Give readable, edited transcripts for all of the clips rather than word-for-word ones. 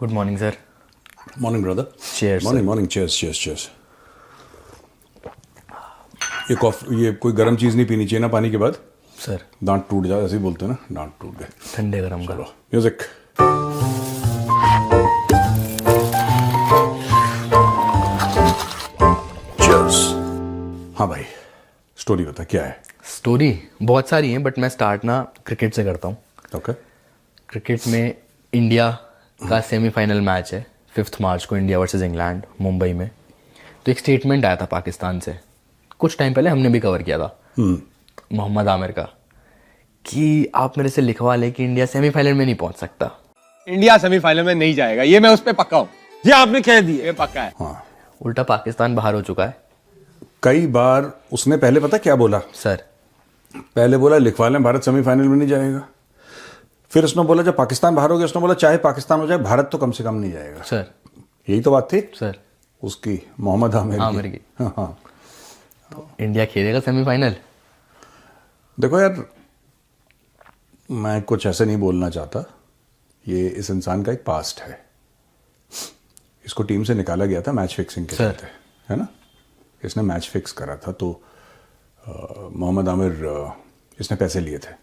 Good morning sir. Morning brother. Cheers, morning morning. Chairs chairs chairs. ये कोई गर्म चीज़ नहीं पीनी चाहिए ना पानी के बाद, सर दांत टूट जाए, ऐसे ही बोलते हैं ना, दांत टूट गए। ठंडे गरम का। चलो म्यूजिक। चेयर्स। हाँ भाई, स्टोरी बता क्या है। स्टोरी बहुत सारी हैं बट मैं स्टार्ट ना क्रिकेट से करता हूँ। ओके। क्रिकेट में इंडिया का सेमीफाइनल मैच है 5 मार्च को, इंडिया वर्सेस इंग्लैंड, मुंबई में। तो एक स्टेटमेंट आया था पाकिस्तान से, कुछ टाइम पहले हमने भी कवर किया था, मोहम्मद आमिर का, कि आप मेरे से लिखवा लें कि इंडिया सेमीफाइनल में नहीं पहुंच सकता। इंडिया सेमीफाइनल में नहीं जाएगा, ये मैं उस पर पक्का हूँ। ये आपने कह दिया, ये पक्का है। हाँ, उल्टा पाकिस्तान बाहर हो चुका है। कई बार उसने पहले पता क्या बोला, सर पहले बोला लिखवा लें भारत सेमीफाइनल में नहीं जाएगा। फिर उसने बोला जब पाकिस्तान बाहर हो गया, उसने बोला चाहे पाकिस्तान हो जाए भारत तो कम से कम नहीं जाएगा। सर यही तो बात थी सर उसकी, मोहम्मद आमिर की। हाँ हाँ। तो इंडिया खेलेगा सेमीफाइनल। देखो यार, मैं कुछ ऐसे नहीं बोलना चाहता, ये इस इंसान का एक पास्ट है। इसको टीम से निकाला गया था मैच फिक्सिंग के सर। चलते, है ना। इसने मैच फिक्स करा था तो मोहम्मद आमिर, इसने पैसे लिए थे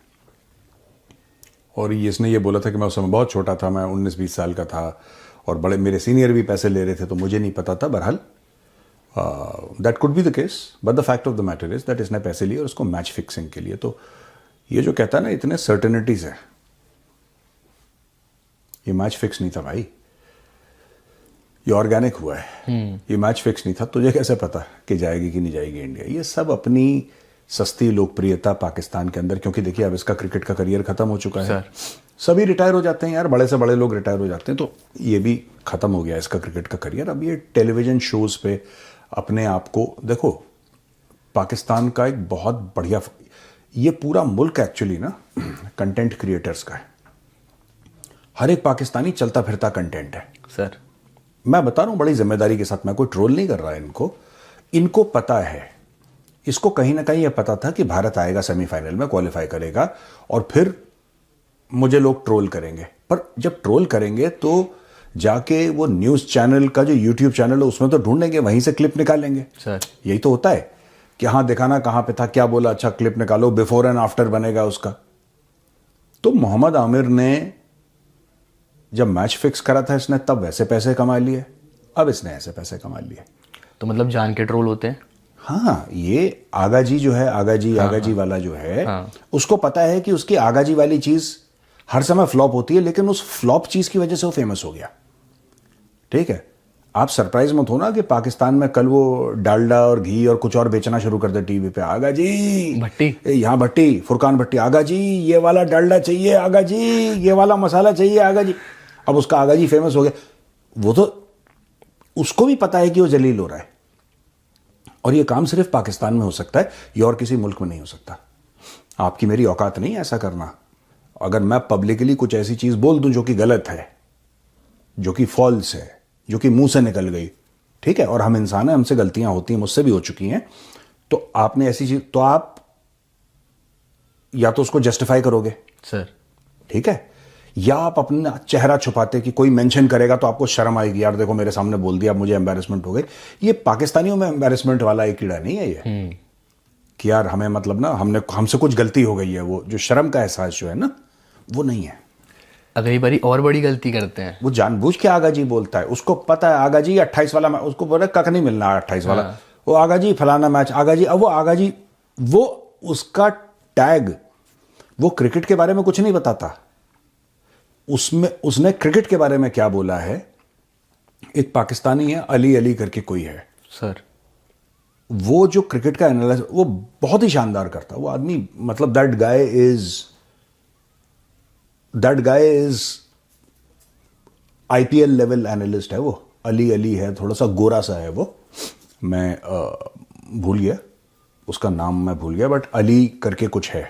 और इसने ये बोला था कि मैं उस समय बहुत छोटा था, मैं 19-20 साल का था और बड़े मेरे सीनियर भी पैसे ले रहे थे तो मुझे नहीं पता था। बहरहाल that could be the case, but the fact of the matter is that इसने पैसे लिए और उसको मैच फिक्सिंग के लिए। तो ये जो कहता है ना इतने सर्टेनिटीज है, ये मैच फिक्स नहीं था भाई, ये ऑर्गेनिक हुआ है। ये मैच फिक्स नहीं था। तुझे कैसे पता कि जाएगी कि नहीं जाएगी इंडिया। ये सब अपनी सस्ती लोकप्रियता पाकिस्तान के अंदर, क्योंकि देखिए अब इसका क्रिकेट का करियर खत्म हो चुका है। सभी रिटायर हो जाते हैं यार, बड़े से बड़े लोग रिटायर हो जाते हैं, तो ये भी खत्म हो गया इसका क्रिकेट का करियर। अब ये टेलीविजन शोज पे अपने आप को देखो, पाकिस्तान का एक बहुत बढ़िया, ये पूरा मुल्क एक्चुअली ना कंटेंट क्रिएटर्स का है। हर एक पाकिस्तानी चलता फिरता कंटेंट है। सर मैं बता रहा हूं बड़ी जिम्मेदारी के साथ, मैं कोई ट्रोल नहीं कर रहा है इनको पता है, इसको कहीं ना कहीं यह पता था कि भारत आएगा सेमीफाइनल में, क्वालिफाई करेगा और फिर मुझे लोग ट्रोल करेंगे। पर जब ट्रोल करेंगे तो जाके वो न्यूज़ चैनल का जो यूट्यूब चैनल है उसमें तो ढूंढेंगे, वहीं से क्लिप निकालेंगे। सर यही तो होता है कि हाँ दिखाना कहाँ पे था, क्या बोला, अच्छा क्लिप निकालो, बिफोर एंड आफ्टर बनेगा उसका। तो मोहम्मद आमिर ने जब मैच फिक्स करा था इसने तब वैसे पैसे कमा लिए, अब इसने ऐसे पैसे कमा लिए। तो मतलब जान के ट्रोल होते हैं। हाँ, ये आगाजी जो है, आगाजी वाला जो है, उसको पता है कि उसकी आगाजी वाली चीज हर समय फ्लॉप होती है, लेकिन उस फ्लॉप चीज की वजह से वो फेमस हो गया। ठीक है, आप सरप्राइज मत होना कि पाकिस्तान में कल वो डालडा और घी और कुछ और बेचना शुरू कर दे टीवी पे। आगाजी भट्टी, यहाँ भट्टी, फुरकान भट्टी, आगाजी ये वाला डालडा चाहिए, आगाजी ये वाला मसाला चाहिए, आगाजी। अब उसका आगाजी फेमस हो गया। वो तो उसको भी पता है कि वो जलील हो रहा है और ये काम सिर्फ पाकिस्तान में हो सकता है, ये और किसी मुल्क में नहीं हो सकता। आपकी मेरी औकात नहीं है ऐसा करना। अगर मैं पब्लिकली कुछ ऐसी चीज बोल दूं जो कि गलत है, जो कि फॉल्स है, जो कि मुंह से निकल गई, ठीक है, और हम इंसान हैं, हमसे गलतियां होती हैं, मुझसे भी हो चुकी हैं, तो आपने ऐसी चीज, तो आप या तो उसको जस्टिफाई करोगे सर, ठीक है, या आप अपना चेहरा छुपाते कि कोई मेंशन करेगा तो आपको शर्म आएगी, यार देखो मेरे सामने बोल दिया, मुझे एम्बैरेसमेंट हो गई। ये पाकिस्तानियों में एम्बैरेसमेंट वाला एक कीड़ा नहीं है ये, कि यार हमें मतलब ना हमसे कुछ गलती हो गई है, वो जो शर्म का एहसास जो है ना, वो नहीं है। अगली बारी और बड़ी गलती करते हैं। वो जानबूझ के आगाजी बोलता है, उसको पता है आगाजी 28 वाला मैच, उसको बोले कख नहीं मिलना 28 वाला, वो आगाजी फलाना मैच, आगाजी। अब वो आगाजी, वो उसका टैग, वो क्रिकेट के बारे में कुछ नहीं बताता। उसमें उसने क्रिकेट के बारे में क्या बोला है, एक पाकिस्तानी है अली अली करके कोई है सर, वो जो क्रिकेट का एनालिसिस वो बहुत ही शानदार करता है वो आदमी। मतलब that guy is IPL level analyst है वो। अली अली है, थोड़ा सा गोरा सा है वो, मैं भूल गया उसका नाम, मैं भूल गया, बट अली करके कुछ है।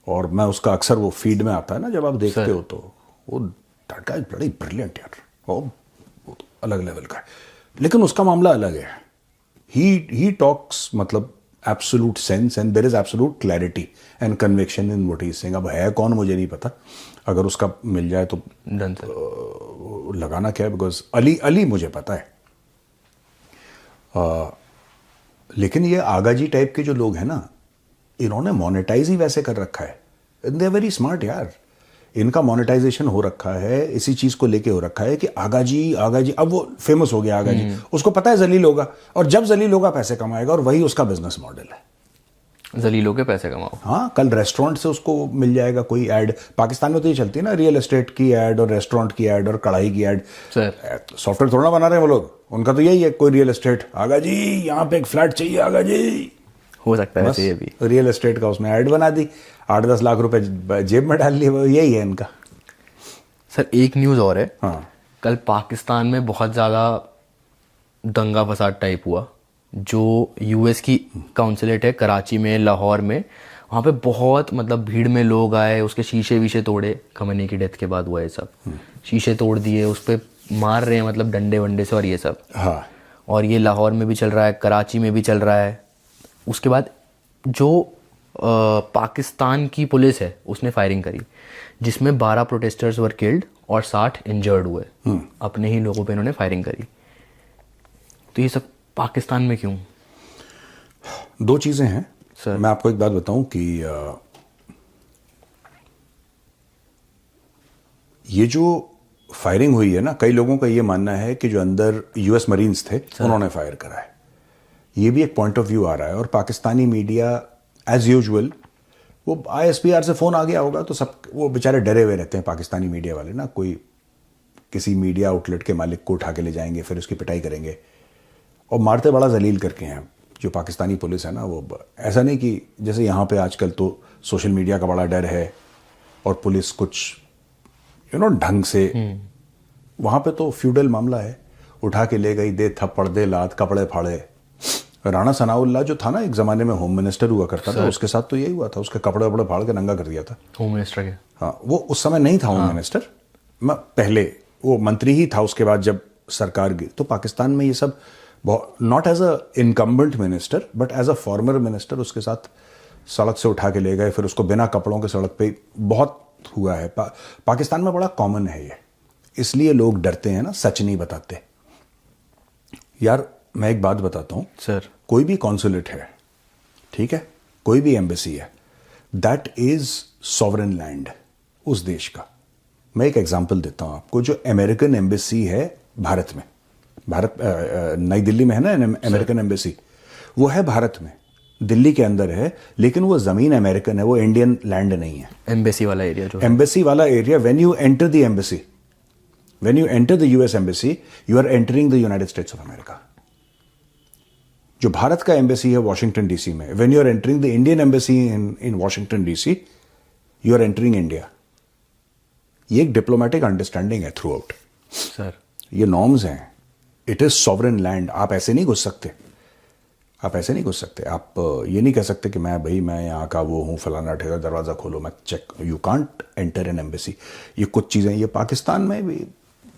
और मैं उसका अक्सर वो फीड में आता है ना जब आप देखते हो, तो वो that guy is bloody brilliant यार, वो अलग लेवल का है। लेकिन उसका मामला अलग है। ही टॉक्स मतलब absolute sense and there is absolute clarity and conviction in what he is saying. अब है कौन मुझे नहीं पता, अगर उसका मिल जाए तो डन सर। लगाना क्या है, बिकॉज अली अली मुझे पता है। लेकिन ये आगा जी टाइप के जो लोग हैं ना, इन्होंने मोनेटाइज ही वैसे कर रखा है। दे आर वेरी स्मार्ट यार। इनका मोनेटाइजेशन हो रखा है, इसी चीज को लेके हो रखा है कि आगा जी अब वो फेमस हो गया आगा जी, उसको पता है जलील होगा, और जब जलील होगा पैसे कमाएगा, और वही उसका बिजनेस मॉडल है। जलीलों के पैसे कमाओ। हाँ, कल रेस्टोरेंट से उसको मिल जाएगा कोई ऐड। पाकिस्तान में तो ये चलती है ना, रियल एस्टेट की ऐड और रेस्टोरेंट की ऐड और कढ़ाई की ऐड। सर सॉफ्टवेयर थोड़ा ना बना रहे हैं वो लोग, उनका तो यही है, कोई रियल एस्टेट, आगा जी यहाँ पे एक फ्लैट चाहिए आगा जी, हो सकता है बस वैसे ये भी। रियल एस्टेट का उसमें ऐड बना दी, 8-10 लाख रुपए जेब में डाल लिए, वो यही है इनका। सर एक न्यूज़ और है। हाँ, कल पाकिस्तान में बहुत ज़्यादा दंगा फसाद टाइप हुआ। जो यूएस की काउंसलेट है कराची में, लाहौर में, वहाँ पे बहुत मतलब भीड़ में लोग आए, उसके शीशे वीशे तोड़े। खमनी की डेथ के बाद हुआ ये सब, शीशे तोड़ दिए, उस पर मार रहे हैं मतलब डंडे वंडे से और ये सब। हाँ, और ये लाहौर में भी चल रहा है, कराची में भी चल रहा है। उसके बाद जो पाकिस्तान की पुलिस है उसने फायरिंग करी, जिसमें 12 प्रोटेस्टर्स वर किल्ड और 60 इंजर्ड हुए। अपने ही लोगों पे इन्होंने फायरिंग करी। तो ये सब पाकिस्तान में क्यों? दो चीजें हैं सर। मैं आपको एक बात बताऊं कि ये जो फायरिंग हुई है ना, कई लोगों का ये मानना है कि जो अंदर यूएस मरीन्स थे उन्होंने फायर करा है। ये भी एक पॉइंट ऑफ व्यू आ रहा है, और पाकिस्तानी मीडिया एज यूजुअल, वो आईएसपीआर से फोन आ गया होगा तो सब वो बेचारे डरे हुए रहते हैं पाकिस्तानी मीडिया वाले ना। कोई किसी मीडिया आउटलेट के मालिक को उठा के ले जाएंगे, फिर उसकी पिटाई करेंगे, और मारते बड़ा जलील करके हैं जो पाकिस्तानी पुलिस है ना। वो ऐसा नहीं कि जैसे यहाँ पे आजकल तो सोशल मीडिया का बड़ा डर है और पुलिस कुछ ढंग से, वहाँ पे तो फ्यूडल मामला है, उठा के ले गई, दे थप्पड़ दे लात, कपड़े फाड़े। राणा सनाउल्लाह जो था ना एक जमाने में होम मिनिस्टर हुआ करता था, उसके साथ तो यही हुआ था, उसके कपड़े वपड़े फाड़ के नंगा कर दिया था। होम मिनिस्टर के? हाँ, वो उस समय नहीं था होम मिनिस्टर, पहले वो मंत्री ही था। उसके बाद जब सरकार गिरी तो पाकिस्तान में ये सब, not as a incumbent minister but as a former minister, उसके साथ सड़क से उठा के ले गए, फिर उसको बिना कपड़ों के सड़क पे, बहुत हुआ है। पाकिस्तान में बड़ा कॉमन है ये, इसलिए लोग डरते हैं ना, सच नहीं बताते। यार मैं एक बात बताता हूं सर, कोई भी कॉन्सुलेट है, ठीक है, कोई भी एम्बेसी है, दैट इज सॉवरेन लैंड उस देश का। मैं एक एग्जांपल देता हूं आपको। जो अमेरिकन एम्बेसी है भारत में, नई दिल्ली में है ना अमेरिकन एम्बेसी, वो है भारत में, दिल्ली के अंदर है, लेकिन वो जमीन अमेरिकन है, वो इंडियन लैंड नहीं है। एम्बेसी वाला एरिया जो एम्बेसी वाला area, when you enter the embassy, when you enter the US embassy, you are entering the United States of America. जो भारत का एम्बेसी है वॉशिंगटन डीसी में, when you are entering the Indian embassy in Washington DC, you are entering India. ये एक diplomatic understanding है throughout. Sir, ये norms हैं, it is sovereign land. आप ऐसे नहीं घुस सकते, आप ऐसे नहीं घुस सकते। आप ये नहीं कह सकते कि मैं यहाँ का वो हूँ, फलाना ठेका, दरवाज़ा खोलो मैं check, you can't enter an embassy. ये कुछ चीज़ें, ये पाकिस्तान में भी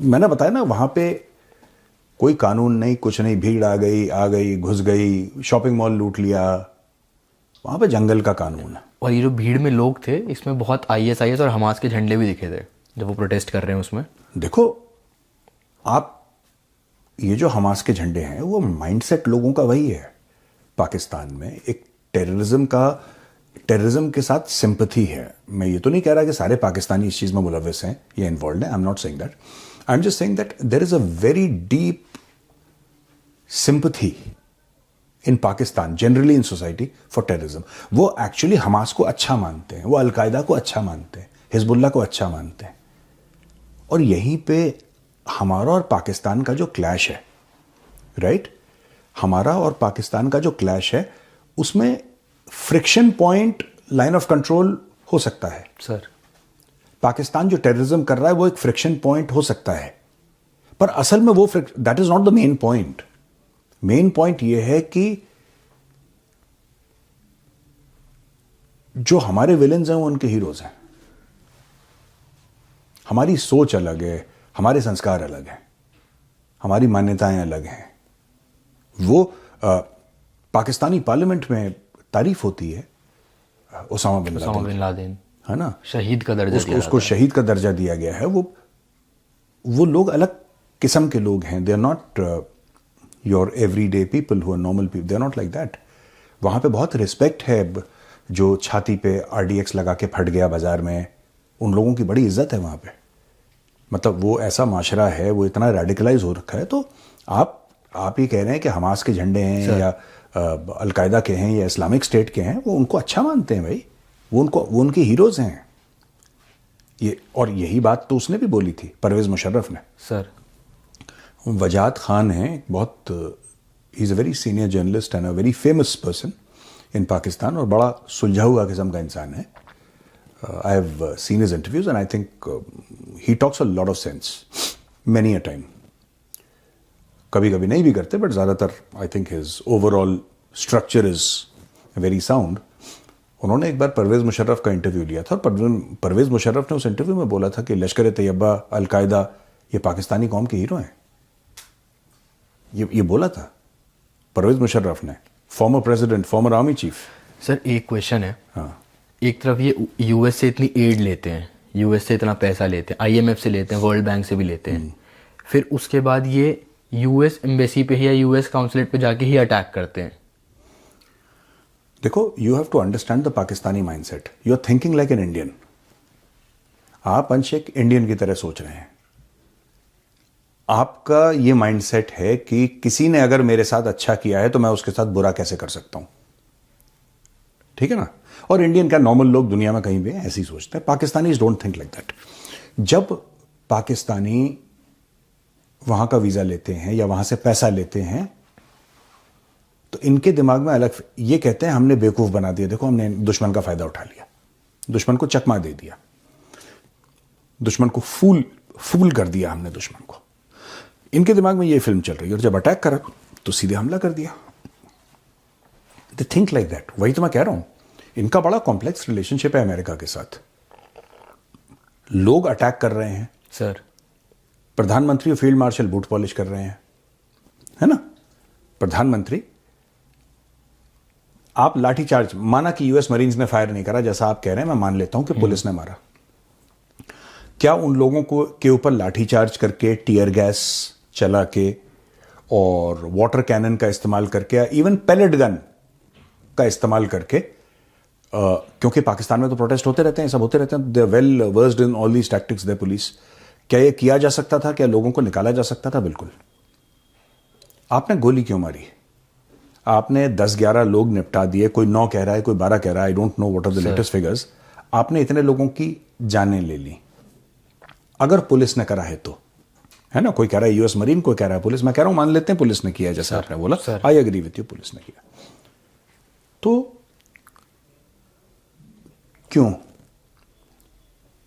मैंने बताया ना, वहाँ पे कोई कानून नहीं, कुछ नहीं, भीड़ आ गई घुस गई, शॉपिंग मॉल लूट लिया, वहाँ पे जंगल का कानून है। और ये जो भीड़ में लोग थे, इसमें बहुत आईएसआईएस और हमास के झंडे भी दिखे थे जब वो प्रोटेस्ट कर रहे हैं उसमें। देखो आप, ये जो हमास के झंडे हैं वो माइंडसेट लोगों का वही है। पाकिस्तान में एक टेररिज्म के साथ सिंपैथी है। मैं ये तो नहीं कह रहा कि सारे पाकिस्तानी इस चीज में मुलविस हैं या इन्वॉल्व हैं, I am not saying that, I am just saying that there is a very deep sympathy in Pakistan, generally in society, for terrorism. वो एक्चुअली हमास को अच्छा मानते हैं, वो अलकायदा को अच्छा मानते हैं, हिजबुल्लाह को अच्छा मानते हैं। और यहीं पे हमारा और पाकिस्तान का जो क्लैश है, राइट, हमारा और पाकिस्तान का जो क्लैश है, उसमें friction point line of control हो सकता है। सर, पाकिस्तान जो टेररिज्म कर रहा है वो एक फ्रिक्शन पॉइंट हो सकता है, पर असल में वो that is not the main point. Main point ये है कि जो हमारे विलेंस हैं वो उनके हीरोज हैं। हमारी सोच अलग है, हमारे संस्कार अलग हैं, हमारी मान्यताएं अलग हैं। वो पाकिस्तानी पार्लियामेंट में तारीफ होती है ओसामा बिन लादेन, लादेन, है ना, शहीद का दर्जा उसको शहीद का दर्जा दिया गया है। वो वो लोग अलग किस्म के लोग हैं. They are not your everyday people who are normal people. They are not like that. वहाँ पे बहुत रिस्पेक्ट है. जो छाती पे RDX लगा के फट गया बाजार में, उन लोगों की बड़ी इज्जत है वहाँ पे. मतलब वो ऐसा माशरा है, वो इतना रेडिकलाइज हो रखा है. तो आप ये कह रहे हैं कि हमास के झंडे हैं या अलकायदा के हैं या इस्लामिक स्टेट के हैं, वो उनको अच्छा मानते हैं भाई. वो उनके हीरोज हैं ये. और यही बात तो उसने भी बोली थी, परवेज मुशर्रफ ने. सर वजाहत खान है, बहुत he is a very senior journalist and a very famous person in Pakistan, और बड़ा सुलझा हुआ किस्म का इंसान है. I have seen his interviews and I think he talks a lot of sense many a time. कभी कभी नहीं भी करते, बट ज़्यादातर I think his overall structure is very sound. उन्होंने एक बार परवेज़ मुशर्रफ का इंटरव्यू लिया था, और परवेज़ मुशर्रफ ने उस इंटरव्यू में बोला था कि लश्कर तैयबा, अलकायदा, ये पाकिस्तानी कौम के हीरो हैं. ये बोला था परवेज़ मुशर्रफ ने, former president, farmer army chief. Sir एक क्वेश्चन है. हाँ. एक तरफ ये US से इतनी एड लेते हैं, US से इतना पैसा लेते हैं, IMF से लेते हैं, वर्ल्ड बैंक से भी लेते हैं, फिर उसके बाद ये US एम्बेसी पे या US काउंसलेट पे जाके ही अटैक करते हैं. देखो, you have to understand the Pakistani mindset. You are thinking like an Indian. आप अंश एक इंडियन की तरह सोच रहे हैं. आपका ये माइंडसेट है कि किसी ने अगर मेरे साथ अच्छा किया है तो मैं उसके साथ बुरा कैसे कर सकता हूं. ठीक है ना. और इंडियन क्या, नॉर्मल लोग दुनिया में कहीं भी ऐसे ही सोचते हैं. Pakistanis don't think like that. जब पाकिस्तानी वहां का वीजा लेते हैं या वहां से पैसा लेते हैं, तो इनके दिमाग में अलग, ये कहते हैं हमने बेवकूफ बना दिया, देखो हमने दुश्मन का फायदा उठा लिया, दुश्मन को चकमा दे दिया, दुश्मन को फूल कर दिया हमने दुश्मन को. इनके दिमाग में ये फिल्म चल रही है. और जब अटैक करा तो सीधे हमला कर दिया. They think like that. वही तो मैं कह रहा हूं, इनका बड़ा कॉम्प्लेक्स रिलेशनशिप है अमेरिका के साथ. लोग अटैक कर रहे हैं सर, प्रधानमंत्री और फील्ड मार्शल बूट पॉलिश कर रहे हैं, है ना. प्रधानमंत्री, आप लाठीचार्ज, माना कि US मरीन्स ने फायर नहीं करा जैसा आप कह रहे हैं, मैं मान लेता हूं कि पुलिस ने मारा. क्या उन लोगों को के ऊपर लाठीचार्ज करके, टीयर गैस चला के और वाटर कैनन का इस्तेमाल करके, इवन पैलेट गन का इस्तेमाल करके, क्योंकि पाकिस्तान में तो प्रोटेस्ट होते रहते हैं, सब होते रहते हैं, they are well versed in all these tactics, they police. क्या ये किया जा सकता था? क्या लोगों को निकाला जा सकता था? बिल्कुल. आपने गोली क्यों मारी? आपने 10-11 लोग निपटा दिए. कोई 9 कह रहा है, कोई 12 कह रहा है, I don't know what are the latest figures. आपने इतने लोगों की जानें ले ली. अगर पुलिस ने करा है तो, है ना. कोई कह रहा है US मरीन, कोई कह रहा है पुलिस. मैं कह रहा हूं मान लेते हैं पुलिस ने किया, जैसा आपने बोला, I agree with you, police ने किया. तो क्यों?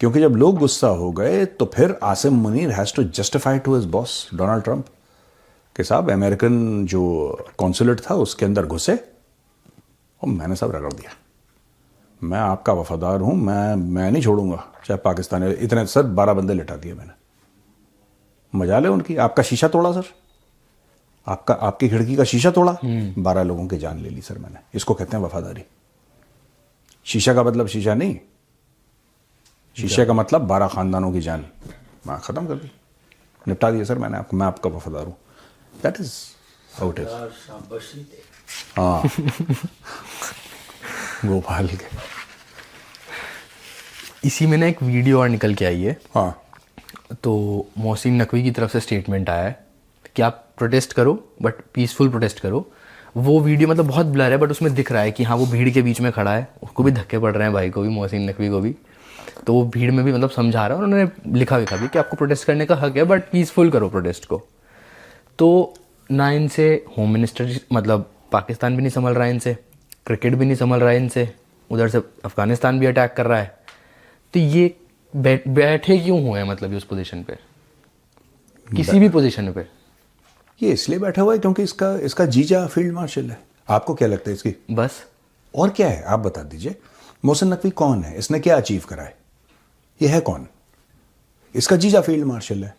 क्योंकि जब लोग गुस्सा हो गए तो फिर Asim Munir has to justify to his boss Donald Trump कि साहब अमेरिकन जो कॉन्सुलेट था उसके अंदर घुसे और मैंने सब रगड़ दिया. मैं आपका वफादार हूं, मैं नहीं छोड़ूंगा चाहे पाकिस्तान. इतने सर 12 बंदे लिटा दिए मैंने. मजा ले उनकी. आपका शीशा तोड़ा सर, आपकी खिड़की का शीशा तोड़ा, 12 लोगों की जान ले ली सर मैंने. इसको कहते हैं वफादारी. शीशा का मतलब शीशा नहीं, शीशे का मतलब 12 खानदानों की जान मैं खत्म कर दी, निपटा दिया सर मैंने आपको. मैं आपका वफादार हूं. That is how it is. हाँ. गोपाल के इसी में ना एक वीडियो और निकल के आई है. हाँ. तो मोहसिन नकवी की तरफ से स्टेटमेंट आया है कि आप प्रोटेस्ट करो बट पीसफुल प्रोटेस्ट करो. वो वीडियो मतलब बहुत ब्लर है, बट उसमें दिख रहा है कि हाँ वो भीड़ के बीच में खड़ा है, उसको भी धक्के पड़ रहे हैं, भाई को भी, मोहसिन नकवी को भी. तो वो भीड़ में भी मतलब समझा रहा है. उन्होंने लिखा भी कि आपको प्रोटेस्ट करने का हक है, बट पीसफुल करो प्रोटेस्ट को. तो ना इनसे होम मिनिस्टर, मतलब पाकिस्तान भी नहीं संभल रहा है इनसे, क्रिकेट भी नहीं संभल रहा है इनसे, उधर से अफगानिस्तान भी अटैक कर रहा है. तो ये बैठे क्यों हुए हैं, मतलब ये उस पोजीशन पे, किसी भी पोजीशन पे? ये इसलिए बैठा हुआ है क्योंकि इसका जीजा फील्ड मार्शल है. आपको क्या लगता है इसकी? बस. और क्या है आप बता दीजिए. मोहसिन नकवी कौन है? इसने क्या अचीव करा है? ये है कौन? इसका जीजा फील्ड मार्शल है.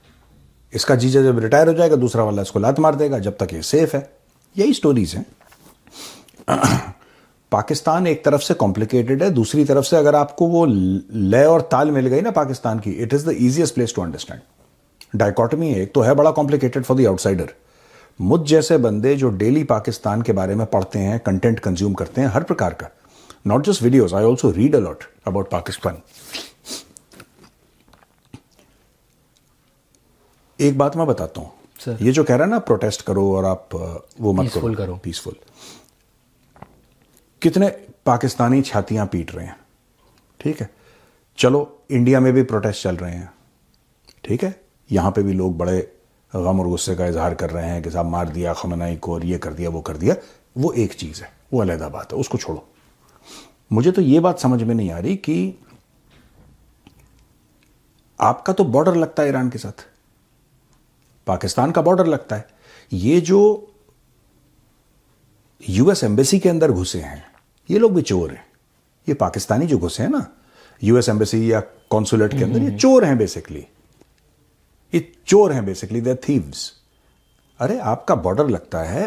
इसका जीजा जब रिटायर हो जाएगा दूसरा वाला इसको लात मार देगा, जब तक ये सेफ है. यही स्टोरीज हैं. पाकिस्तान एक तरफ से कॉम्प्लिकेटेड है, दूसरी तरफ से अगर आपको वो लय और ताल मिल गई ना पाकिस्तान की, it is the easiest place to understand. Dichotomy है, एक तो है बड़ा कॉम्प्लिकेटेड फॉर द आउटसाइडर। मुझ जैसे बंदे जो डेली पाकिस्तान के बारे में पढ़ते हैं, कंटेंट कंज्यूम करते हैं हर प्रकार का, not just videos, I also read a lot about Pakistan. एक बात मैं बताता हूं, सर। ये जो कह रहा है ना प्रोटेस्ट करो और आप वो मत Peaceful करो। पीसफुल, कितने पाकिस्तानी छातियां पीट रहे हैं, ठीक है, चलो इंडिया में भी प्रोटेस्ट चल रहे हैं, ठीक है, यहां पे भी लोग बड़े गम और गुस्से का इजहार कर रहे हैं कि साहब मार दिया खमनाई को और ये कर दिया वो कर दिया, वो एक चीज है, वो अलहदा बात है, उसको छोड़ो। मुझे तो ये बात समझ में नहीं आ रही कि आपका तो बॉर्डर लगता है ईरान के साथ, पाकिस्तान का बॉर्डर लगता है, ये जो यूएस एम्बेसी के अंदर घुसे हैं ये लोग भी चोर हैं, ये पाकिस्तानी जो घुसे हैं ना यूएस एम्बेसी या कॉन्सुलेट के अंदर, ये चोर हैं बेसिकली, ये चोर हैं बेसिकली, दे थीव्स। अरे आपका बॉर्डर लगता है,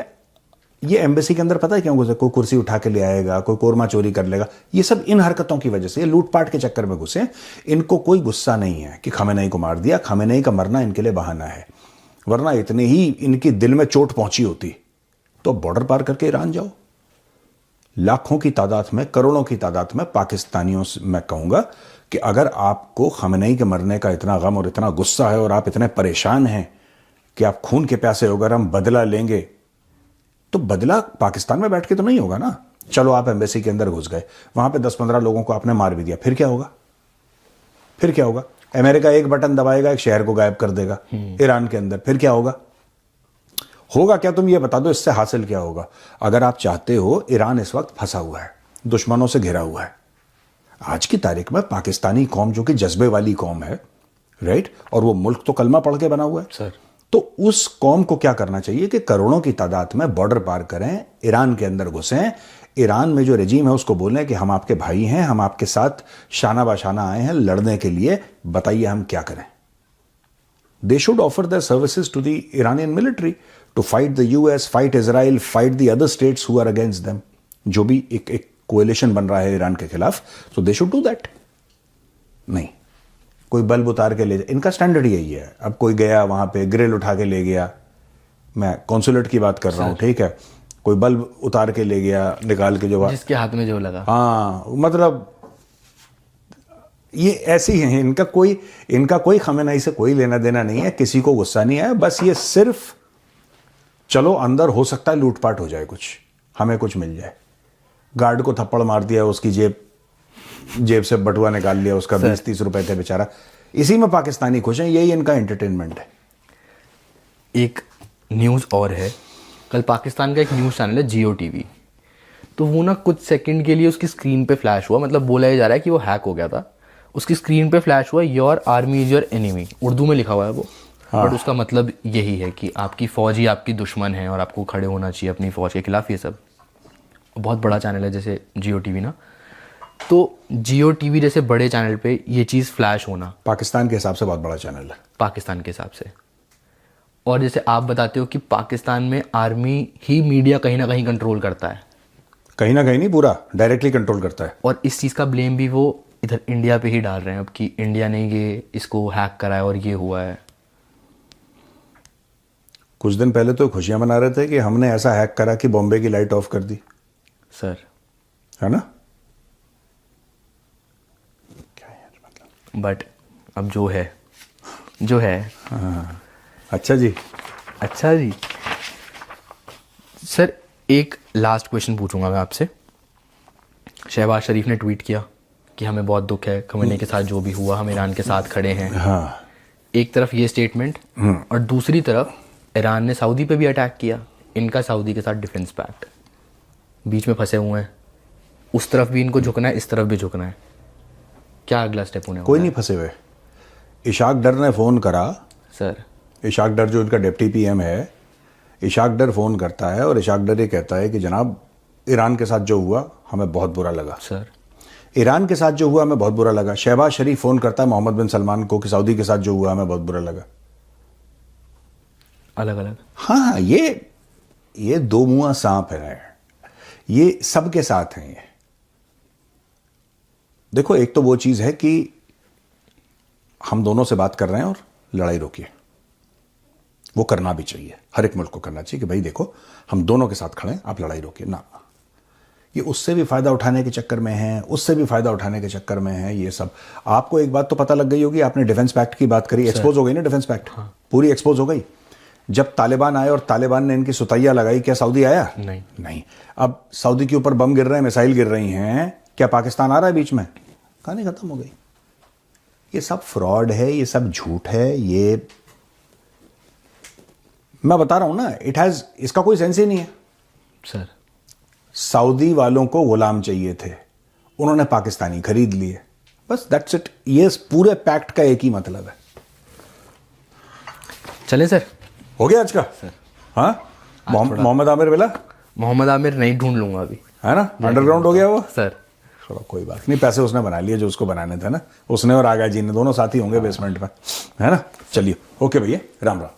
ये एम्बेसी के अंदर पता है क्यों घुसे? कोई कुर्सी उठा के ले आएगा, कोई कोरमा चोरी कर लेगा, ये सब इन हरकतों की वजह से, लूटपाट के चक्कर में घुसे। इनको कोई गुस्सा नहीं है कि खमेनेई को मार दिया, खमेनेई का मरना इनके लिए बहाना है, वरना इतने ही इनकी दिल में चोट पहुंची होती तो बॉर्डर पार करके ईरान जाओ। लाखों की तादाद में, करोड़ों की तादाद में पाकिस्तानियों से मैं कहूंगा कि अगर आपको खमेनेई के मरने का इतना गम और इतना गुस्सा है और आप इतने परेशान हैं कि आप खून के प्यासे हो, अगर हम बदला लेंगे तो बदला पाकिस्तान में बैठ के तो नहीं होगा ना। चलो आप एम्बेसी के अंदर घुस गए, वहां पे 10-15 लोगों को आपने मार भी दिया, फिर क्या होगा? फिर क्या होगा? अमेरिका एक बटन दबाएगा, एक शहर को गायब कर देगा ईरान के अंदर, फिर क्या होगा? होगा क्या? तुम ये बता दो, इससे हासिल क्या होगा? अगर आप चाहते हो, ईरान इस वक्त फंसा हुआ है, दुश्मनों से घिरा हुआ है। आज की तारीख में पाकिस्तानी कौम जो कि जज्बे वाली कौम है, राइट, और वो मुल्क तो कलमा पढ़ के बना हुआ है सर, तो उस कौम को क्या करना चाहिए कि करोड़ों की तादाद में बॉर्डर पार करें, ईरान के अंदर घुसें, ईरान में जो रजीम है उसको बोलें कि हम आपके भाई हैं, हम आपके साथ शाना बाशाना आए हैं लड़ने के लिए, बताइए हम क्या करें। They should offer their services to the Iranian military to fight the US, fight Israel, fight the other states who are against them, जो भी एक कोएलिशन बन रहा है ईरान के खिलाफ, सो दे शुड डू दैट। नहीं, कोई बल्ब उतार के ले जाए, इनका स्टैंडर्ड यही है। अब कोई गया वहां पे ग्रिल उठा के ले गया, मैं कॉन्सुलेट की बात कर रहा हूं, ठीक है, कोई बल्ब उतार के ले गया निकाल के, जो जिसके हाथ में जो लगा, हाँ, मतलब ये ऐसी हैं, इनका कोई खमेनाई से कोई लेना देना नहीं है, किसी को गुस्सा नहीं है, बस ये सिर्फ चलो अंदर हो सकता है लूटपाट हो जाए, कुछ हमें कुछ मिल जाए। गार्ड को थप्पड़ मार दिया, उसकी जेब से बटुआ निकाल लिया, उसका 20-30 रुपए थे बेचारा, इसी में पाकिस्तानी खुश हैं, यही इनका एंटरटेनमेंट है। एक न्यूज़ और है, कल पाकिस्तान का एक न्यूज़ चैनल है जियो टीवी, तो वो ना कुछ सेकंड के लिए उसकी स्क्रीन पे फ्लैश हुआ, मतलब बोला जा रहा है कि वो हैक हो गया था, उसकी स्क्रीन पे फ्लैश हुआ your army is your enemy, Urdu में लिखा हुआ है वो, बट उसका मतलब यही है कि आपकी फौज ही आपकी दुश्मन है और आपको खड़े होना चाहिए अपनी फौज के खिलाफ। ये सब बहुत बड़ा चैनल है जैसे जियो टीवी ना, तो जियो टीवी जैसे बड़े चैनल पे ये चीज़ फ्लैश होना पाकिस्तान के हिसाब से बहुत बड़ा चैनल है, पाकिस्तान के हिसाब से। और जैसे आप बताते हो कि पाकिस्तान में आर्मी ही मीडिया कहीं ना कहीं कंट्रोल करता है, कहीं ना कहीं नहीं, पूरा डायरेक्टली कंट्रोल करता है, और इस चीज़ का ब्लेम भी वो इधर इंडिया पे ही डाल रहे हैं अब कि इंडिया ने ये इसको हैक करा है और ये हुआ है। कुछ दिन पहले तो खुशियां मना रहे थे कि हमने ऐसा हैक करा कि बॉम्बे की लाइट ऑफ कर दी, सर, है ना? क्या यार, मतलब बट अब जो है हाँ, अच्छा जी, अच्छा जी। सर, एक लास्ट क्वेश्चन पूछूंगा मैं आपसे। शहबाज शरीफ ने ट्वीट किया कि हमें बहुत दुख है, खमेनी के साथ जो भी हुआ, हम ईरान के साथ खड़े हैं। हाँ, एक तरफ ये स्टेटमेंट, और दूसरी तरफ ईरान ने सऊदी पे भी अटैक किया, इनका सऊदी के साथ डिफेंस पैक्ट, बीच में फंसे हुए हैं, उस तरफ भी इनको झुकना है, इस तरफ भी झुकना है, क्या अगला स्टेप होने वाला कोई है? नहीं फंसे हुए। इशाक डर ने फोन करा, सर, इशाक डर जो इनका डिप्टी पीएम है, इशाक डर फोन करता है और इशाक डर ये कहता है कि जनाब ईरान के साथ जो हुआ हमें बहुत बुरा लगा, सर, ईरान के साथ जो हुआ हमें बहुत बुरा लगा। शहबाज शरीफ फोन करता है मोहम्मद बिन सलमान को कि सऊदी के साथ जो हुआ हमें बहुत बुरा लगा। अलग अलग, हाँ, ये दो मुंहा सांप है, ये सबके साथ हैं। ये देखो, एक तो वो चीज है कि हम दोनों से बात कर रहे हैं और लड़ाई रोकिए, वो करना भी चाहिए, हर एक मुल्क को करना चाहिए कि भाई देखो हम दोनों के साथ खड़े हैं, आप लड़ाई रोकिए ना। ये उससे भी फायदा उठाने के चक्कर में है, उससे भी फायदा उठाने के चक्कर में है ये सब। आपको एक बात तो पता लग गई होगी, आपने डिफेंस पैक्ट की बात करी, एक्सपोज हो गई ना डिफेंस पैक्ट, पूरी एक्सपोज हो गई। जब तालिबान आए और तालिबान ने इनकी सुतैया लगाई, क्या सऊदी आया? नहीं। अब सऊदी के ऊपर बम गिर रहे हैं, मिसाइल गिर रही हैं, क्या पाकिस्तान आ रहा है बीच में? कहानी खत्म हो गई। ये सब फ्रॉड है, ये सब झूठ है, ये मैं बता रहा हूं ना, इसका कोई सेंस ही नहीं है। सर सऊदी वालों को गुलाम चाहिए थे, उन्होंने पाकिस्तानी खरीद लिए, बस दैट्स इट। ये पूरे पैक्ट का एक ही मतलब है। चले सर, हो गया आज का सर। हाँ, मोहम्मद आमिर मिला? मोहम्मद आमिर नहीं, ढूंढ लूंगा अभी, है ना, अंडरग्राउंड हो गया वो सर। चलो कोई बात नहीं, पैसे उसने बना लिए जो उसको बनाने थे ना, उसने और आगा जी ने, दोनों साथी होंगे बेसमेंट में, है ना। चलिए ओके भैया, राम राम।